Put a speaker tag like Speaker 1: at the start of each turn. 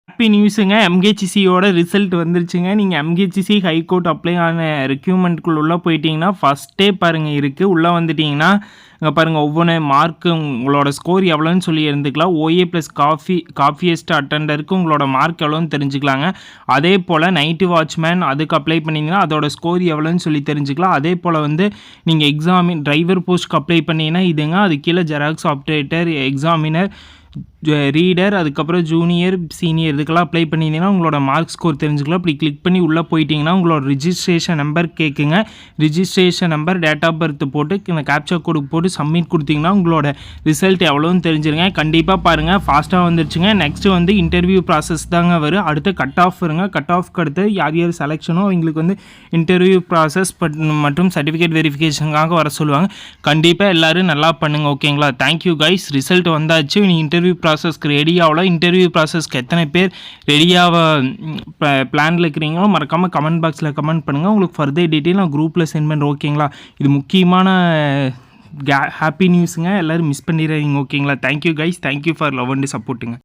Speaker 1: Happy நியூஸுங்க. எம்ஹெச்சிசியோட result வந்துருச்சுங்க. நீங்கள் எம்ஹெச்சிசி high court apply ஆன ரெக்யூப்மெண்ட்குள்ள உள்ளே போயிட்டீங்கன்னா ஃபஸ்ட்டே பாருங்கள் இருக்குது. உள்ளே வந்துட்டிங்கன்னா இங்கே பாருங்கள் ஒவ்வொன்று மார்க்கு உங்களோட ஸ்கோர் எவ்வளோன்னு சொல்லி இருந்துக்கலாம். ஓஏ ப்ளஸ் காஃபியஸ்ட் அட்டெண்டருக்கு உங்களோட மார்க் எவ்வளோன்னு தெரிஞ்சுக்கலாங்க. அதே போல் நைட்டு வாட்ச்மேன் அதுக்கு அப்ளை பண்ணிங்கன்னா அதோட ஸ்கோர் எவ்வளோன்னு சொல்லி தெரிஞ்சுக்கலாம். அதே போல் வந்து நீங்கள் டிரைவர் போஸ்ட்க்கு அப்ளை பண்ணிங்கன்னா இதுங்க. அது கீழே ஜெராக்ஸ் ஆப்ரேட்டர், எக்ஸாமினர், ரீடர், அதுக்கப்புறம் ஜூனியர், சீனியர் இதுக்கெல்லாம் அப்ளை பண்ணிங்கன்னா உங்களோட மார்க் ஸ்கோர் தெரிஞ்சுக்கலாம். இப்படி கிளிக் பண்ணி உள்ளே போயிட்டீங்கன்னா உங்களோட ரிஜிஸ்ட்ரேஷன் நம்பர் கேட்குங்க. Registration number, date of birth போட்டு இந்த கேப்சா கோடு போட்டு சப்மிட் கொடுத்தீங்கன்னா உங்களோட ரிசல்ட் எவ்வளோன்னு தெரிஞ்சிருங்க. கண்டிப்பாக பாருங்கள், ஃபாஸ்ட்டாக வந்துருச்சுங்க. நெக்ஸ்ட்டு வந்து இன்டர்வியூ ப்ராசஸ் தாங்க வரும். அடுத்து கட் ஆஃப் வருங்க. கட் ஆஃப்க்கு அடுத்து யார் யார் செலெக்ஷனோ அவங்களுக்கு வந்து இன்டர்வியூ ப்ராசஸ் மற்றும் சர்டிஃபிகேட் வெரிஃபிகேஷனுக்காக வர சொல்லுவாங்க. கண்டிப்பாக எல்லோரும் நல்லா பண்ணுங்கள். ஓகேங்களா? Thank you guys. ரிசல்ட் வந்தாச்சு. நீ இன்டர்வியூ ப்ராசஸ்க்கு ரெடி ஆகல. இன்டர்வியூ ப்ராசஸ்க்கு எத்தனை பேர் ரெடியாக பிளானில் இருக்கிறீங்களோ மறக்காமல் கமெண்ட் பாக்ஸில் கமெண்ட் பண்ணுங்கள். உங்களுக்கு ஃபர்தர் டீட்டெயில் நான் குரூப்பில் சென்ட் பண்ணுறேன். ஓகேங்களா? இது முக்கியமான ஹாப்பி நியூஸுங்க. எல்லோரும் மிஸ் பண்ணிடுறீங்க. ஓகேங்களா? Thank you guys. Thank you for love and சப்போர்ட்டுங்க.